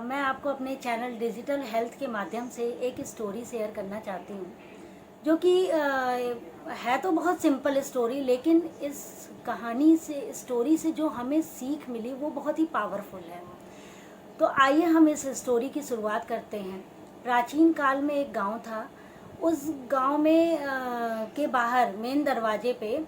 मैं आपको अपने चैनल डिजिटल हेल्थ के माध्यम से एक स्टोरी शेयर करना चाहती हूँ, जो कि है तो बहुत सिंपल स्टोरी, लेकिन इस कहानी से, स्टोरी से जो हमें सीख मिली वो बहुत ही पावरफुल है। तो आइए हम इस स्टोरी की शुरुआत करते हैं। प्राचीन काल में एक गांव था। उस गांव में के बाहर मेन दरवाजे पे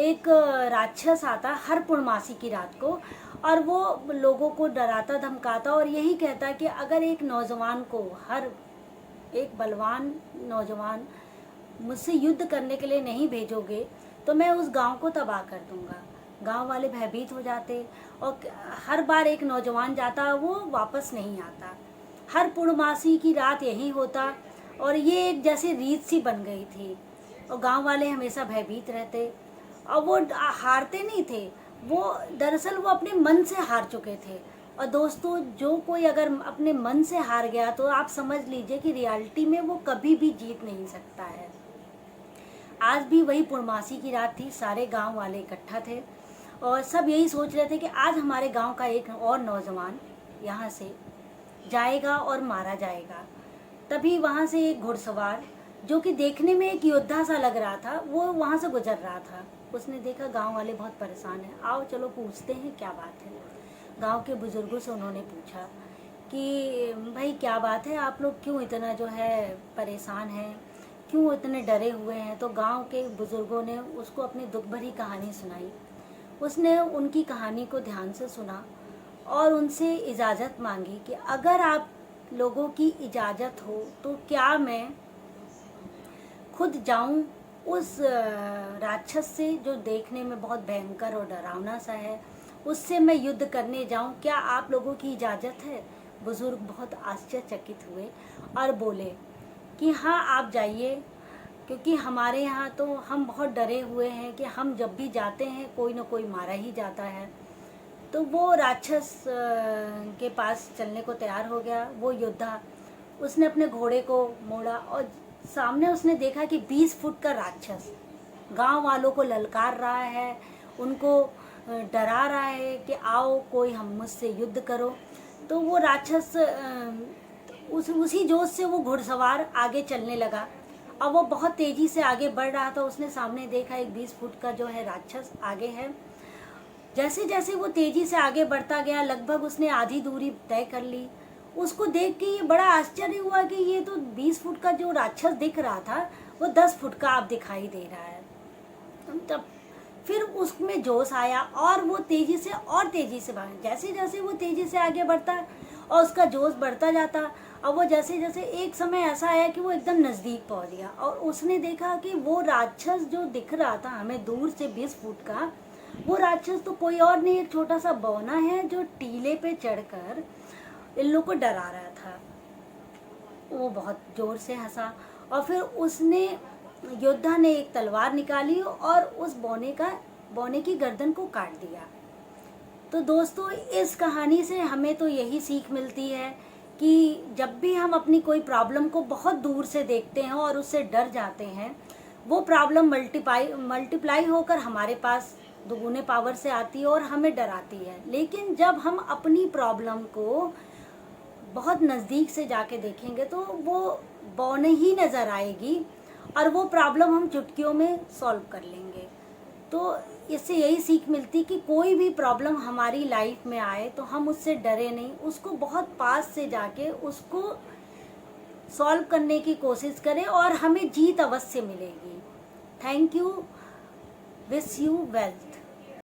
एक राक्षस आता हर पूर्णमासी की रात को, और वो लोगों को डराता धमकाता और यही कहता कि अगर एक नौजवान को, हर एक बलवान नौजवान मुझसे युद्ध करने के लिए नहीं भेजोगे तो मैं उस गांव को तबाह कर दूंगा। गांव वाले भयभीत हो जाते और हर बार एक नौजवान जाता, वो वापस नहीं आता। हर पूर्णमासी की रात यही होता और ये एक जैसे रीत सी बन गई थी, और गांव वाले हमेशा भयभीत रहते। और वो हारते नहीं थे, वो दरअसल वो अपने मन से हार चुके थे। और दोस्तों, जो कोई अगर अपने मन से हार गया तो आप समझ लीजिए कि रियलिटी में वो कभी भी जीत नहीं सकता है। आज भी वही पूर्णमासी की रात थी। सारे गांव वाले इकट्ठा थे और सब यही सोच रहे थे कि आज हमारे गांव का एक और नौजवान यहाँ से जाएगा और मारा जाएगा। तभी वहाँ से एक घुड़सवार, जो कि देखने में एक योद्धा सा लग रहा था, वो वहाँ से गुजर रहा था। उसने देखा गांव वाले बहुत परेशान हैं, आओ चलो पूछते हैं क्या बात है। गांव के बुजुर्गों से उन्होंने पूछा कि भाई क्या बात है, आप लोग क्यों इतना जो है परेशान हैं, क्यों इतने डरे हुए हैं। तो गांव के बुजुर्गों ने उसको अपनी दुख भरी कहानी सुनाई। उसने उनकी कहानी को ध्यान से सुना और उनसे इजाज़त मांगी कि अगर आप लोगों की इजाज़त हो तो क्या मैं खुद जाऊं उस राक्षस से, जो देखने में बहुत भयंकर और डरावना सा है, उससे मैं युद्ध करने जाऊं, क्या आप लोगों की इजाज़त है। बुजुर्ग बहुत आश्चर्यचकित हुए और बोले कि हाँ आप जाइए, क्योंकि हमारे यहाँ तो हम बहुत डरे हुए हैं कि हम जब भी जाते हैं कोई ना कोई मारा ही जाता है। तो वो राक्षस के पास चलने को तैयार हो गया, वो योद्धा। उसने अपने घोड़े को मोड़ा और सामने उसने देखा कि 20 फुट का राक्षस गांव वालों को ललकार रहा है, उनको डरा रहा है कि आओ कोई हम मुझसे युद्ध करो। तो वो राक्षस उसी जोश से वो घुड़सवार आगे चलने लगा और वो बहुत तेज़ी से आगे बढ़ रहा था। उसने सामने देखा एक 20 फुट का जो है राक्षस आगे है। जैसे जैसे वो तेज़ी से आगे बढ़ता गया, लगभग उसने आधी दूरी तय कर ली। उसको देख के ये बड़ा आश्चर्य हुआ कि ये तो 20 फुट का जो राक्षस दिख रहा था वो 10 फुट का अब दिखाई दे रहा है। तब फिर उसमें जोश आया और वो तेज़ी से और तेज़ी से भागा। जैसे जैसे वो तेज़ी से आगे बढ़ता और उसका जोश बढ़ता जाता, और वो जैसे जैसे एक समय ऐसा आया कि वो एकदम नज़दीक पहुंच गया और उसने देखा कि वो राक्षस जो दिख रहा था हमें दूर से 20 फुट का, वो राक्षस तो कोई और नहीं, एक छोटा सा बौना है जो टीले पे चढ़कर इन लोगों को डरा रहा था। वो बहुत जोर से हंसा और फिर उसने, योद्धा ने एक तलवार निकाली और उस बौने की गर्दन को काट दिया। तो दोस्तों, इस कहानी से हमें तो यही सीख मिलती है कि जब भी हम अपनी कोई प्रॉब्लम को बहुत दूर से देखते हैं और उससे डर जाते हैं, वो प्रॉब्लम मल्टीप्लाई होकर हमारे पास दुगुने पावर से आती है और हमें डराती है। लेकिन जब हम अपनी प्रॉब्लम को बहुत नज़दीक से जाके देखेंगे तो वो बौने ही नज़र आएगी और वो प्रॉब्लम हम चुटकियों में सॉल्व कर लेंगे। तो इससे यही सीख मिलती कि कोई भी प्रॉब्लम हमारी लाइफ में आए तो हम उससे डरे नहीं, उसको बहुत पास से जाके उसको सॉल्व करने की कोशिश करें और हमें जीत अवश्य मिलेगी। Thank you, wish you wealth.